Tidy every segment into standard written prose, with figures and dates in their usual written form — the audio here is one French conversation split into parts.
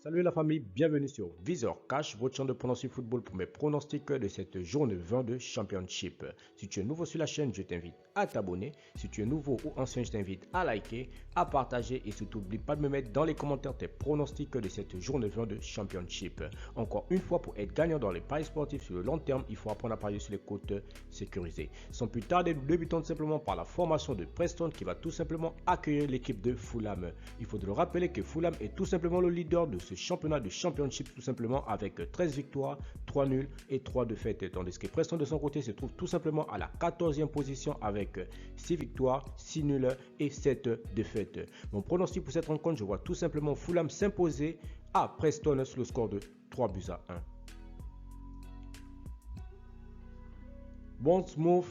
Salut la famille, bienvenue sur Visor Cash, votre chaîne de pronostic football pour mes pronostics de cette journée 20 de Championship. Si tu es nouveau sur la chaîne, je t'invite à t'abonner. Si tu es nouveau ou ancien, je t'invite à liker, à partager et surtout n'oublie pas de me mettre dans les commentaires tes pronostics de cette journée 20 de Championship. Encore une fois, pour être gagnant dans les paris sportifs sur le long terme, il faut apprendre à parier sur les cotes sécurisées. Sans plus tarder, nous débutons simplement par la formation de Preston qui va tout simplement accueillir l'équipe de Fulham. Il faut le rappeler que Fulham est tout simplement le leader de ce championnat de Championship tout simplement avec 13 victoires, 3 nuls et 3 défaites. Tandis que Preston de son côté se trouve tout simplement à la 14e position avec 6 victoires, 6 nuls et 7 défaites. Mon pronostic pour cette rencontre, je vois tout simplement Fulham s'imposer à Preston sur le score de 3 buts à 1. Bournemouth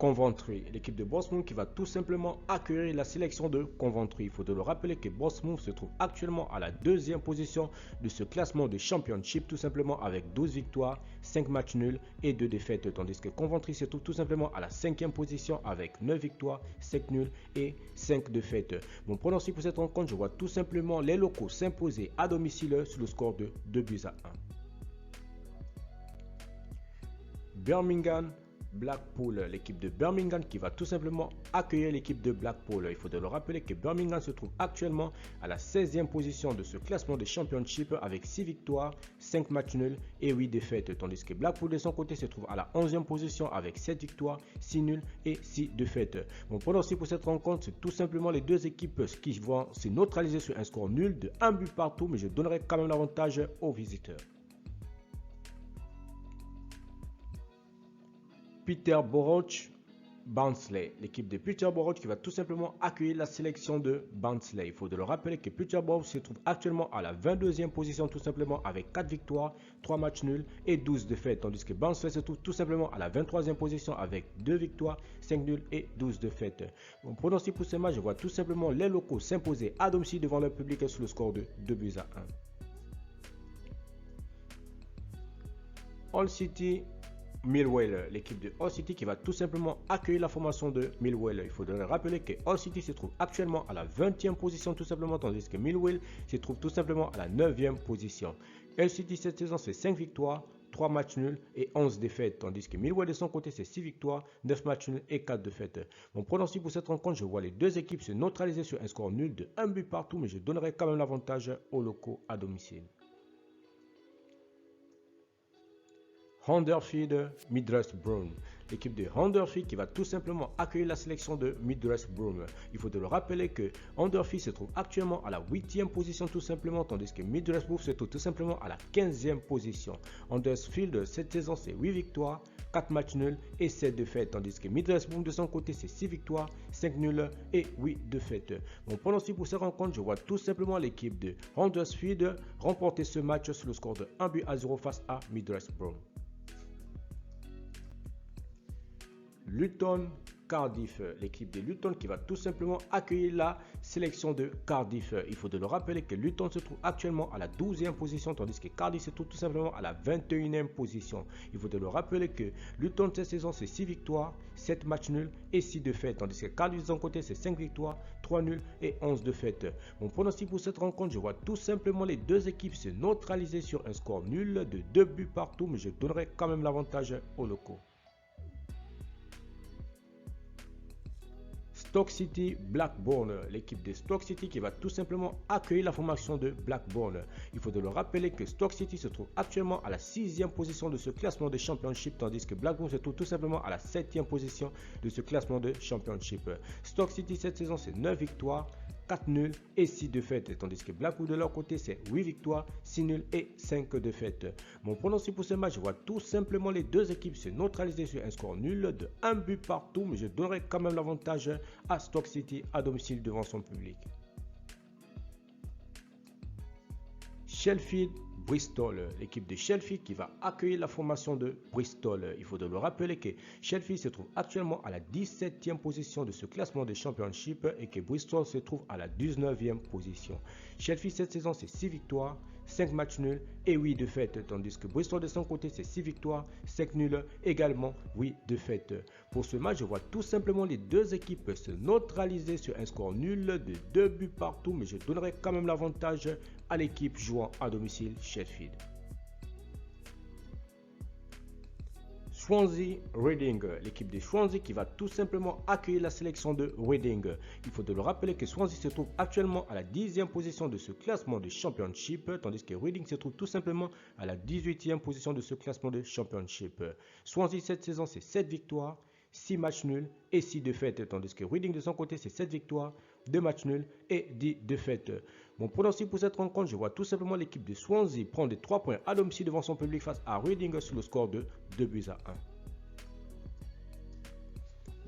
Coventry, l'équipe de Bournemouth qui va tout simplement accueillir la sélection de Coventry. Il faut le rappeler que Bournemouth se trouve actuellement à la deuxième position de ce classement de Championship tout simplement avec 12 victoires, 5 matchs nuls et 2 défaites. Tandis que Coventry se trouve tout simplement à la cinquième position avec 9 victoires, 5 nuls et 5 défaites. Mon pronostic pour cette rencontre, je vois tout simplement les locaux s'imposer à domicile sur le score de 2 buts à 1. Birmingham Blackpool, l'équipe de Birmingham qui va tout simplement accueillir l'équipe de Blackpool. Il faut le rappeler que Birmingham se trouve actuellement à la 16e position de ce classement de Championship avec 6 victoires, 5 matchs nuls et 8 défaites. Tandis que Blackpool de son côté se trouve à la 11e position avec 7 victoires, 6 nuls et 6 défaites. Mon pronostic pour cette rencontre, c'est tout simplement les deux équipes qui vont se neutraliser sur un score nul de 1 but partout, mais je donnerai quand même l'avantage aux visiteurs. Peterborough Barnsley, l'équipe de Peterborough qui va tout simplement accueillir la sélection de Barnsley. Il faut le rappeler que Peterborough se trouve actuellement à la 22e position tout simplement avec 4 victoires, 3 matchs nuls et 12 défaites. Tandis que Barnsley se trouve tout simplement à la 23e position avec 2 victoires, 5 nuls et 12 défaites. Mon pronostic pour ce match, je vois tout simplement les locaux s'imposer à domicile devant le public sur le score de 2 buts à 1. Hull City Millwall, l'équipe de Hull City qui va tout simplement accueillir la formation de Millwall. Il faudrait rappeler que Hull City se trouve actuellement à la 20e position tout simplement, tandis que Millwall se trouve tout simplement à la 9e position. Hull City cette saison c'est 5 victoires, 3 matchs nuls et 11 défaites, tandis que Millwall de son côté c'est 6 victoires, 9 matchs nuls et 4 défaites. Mon pronostic pour cette rencontre, je vois les deux équipes se neutraliser sur un score nul de 1 but partout, mais je donnerai quand même l'avantage aux locaux à domicile. Huddersfield Middlesbrough, l'équipe de Huddersfield qui va tout simplement accueillir la sélection de Middlesbrough. Il faut le rappeler que Huddersfield se trouve actuellement à la 8e position tout simplement, tandis que Middlesbrough se trouve tout simplement à la 15e position. Huddersfield cette saison c'est 8 victoires, 4 matchs nuls et 7 défaites, tandis que Middlesbrough de son côté c'est 6 victoires, 5 nuls et 8 défaites. Mon pronostic pour cette rencontre, je vois tout simplement l'équipe de Huddersfield remporter ce match sur le score de 1 but à 0 face à Middlesbrough. Luton Cardiff, l'équipe de Luton qui va tout simplement accueillir la sélection de Cardiff. Il faut le rappeler que Luton se trouve actuellement à la 12e position, tandis que Cardiff se trouve tout simplement à la 21e position. Il faut le rappeler que Luton cette saison c'est 6 victoires, 7 matchs nuls et 6 défaites, tandis que Cardiff de son côté c'est 5 victoires, 3 nuls et 11 défaites. Mon pronostic pour cette rencontre, je vois tout simplement les deux équipes se neutraliser sur un score nul de 2 buts partout, mais je donnerai quand même l'avantage aux locaux. Stoke City Blackburn, l'équipe de Stoke City qui va tout simplement accueillir la formation de Blackburn. Il faut le rappeler que Stoke City se trouve actuellement à la 6e position de ce classement de Championship, tandis que Blackburn se trouve tout simplement à la 7e position de ce classement de Championship. Stoke City cette saison c'est 9 victoires, 4 nuls et 6 défaites, tandis que Blackpool de leur côté c'est 8 victoires, 6 nuls et 5 défaites. Mon pronostic pour ce match, je vois tout simplement les deux équipes se neutraliser sur un score nul de 1 but partout, mais je donnerai quand même l'avantage à Stoke City à domicile devant son public. Sheffield Bristol, l'équipe de Sheffield qui va accueillir la formation de Bristol. Il faut le rappeler que Sheffield se trouve actuellement à la 17e position de ce classement de Championship et que Bristol se trouve à la 19e position. Sheffield cette saison c'est 6 victoires, 5 matchs nuls et 8 défaites. Tandis que Bristol de son côté, c'est 6 victoires, 5 nuls, également 8 défaites. Pour ce match, je vois tout simplement les deux équipes se neutraliser sur un score nul de 2 buts partout, mais je donnerai quand même l'avantage à l'équipe jouant à domicile Sheffield. Swansea Reading, l'équipe de Swansea qui va tout simplement accueillir la sélection de Reading. Il faut de le rappeler que Swansea se trouve actuellement à la 10e position de ce classement de Championship, tandis que Reading se trouve tout simplement à la 18e position de ce classement de Championship. Swansea cette saison c'est 7 victoires, 6 matchs nuls et 6 défaites, tandis que Reading de son côté c'est 7 victoires, 2 matchs nuls et 10 défaites. Mon pronostic pour cette rencontre, je vois tout simplement l'équipe de Swansea prendre des 3 points à domicile devant son public face à Reading sur le score de 2 buts à 1.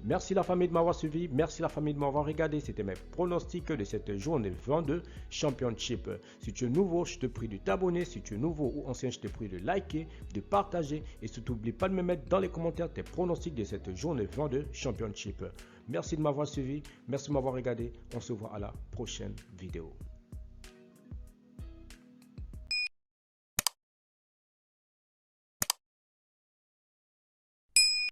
Merci la famille de m'avoir suivi, merci la famille de m'avoir regardé. C'était mes pronostics de cette journée 22 Championship. Si tu es nouveau, je te prie de t'abonner. Si tu es nouveau ou ancien, je te prie de liker, de partager. Et surtout, n'oublie pas de me mettre dans les commentaires tes pronostics de cette journée 22 Championship. Merci de m'avoir suivi, merci de m'avoir regardé. On se voit à la prochaine vidéo.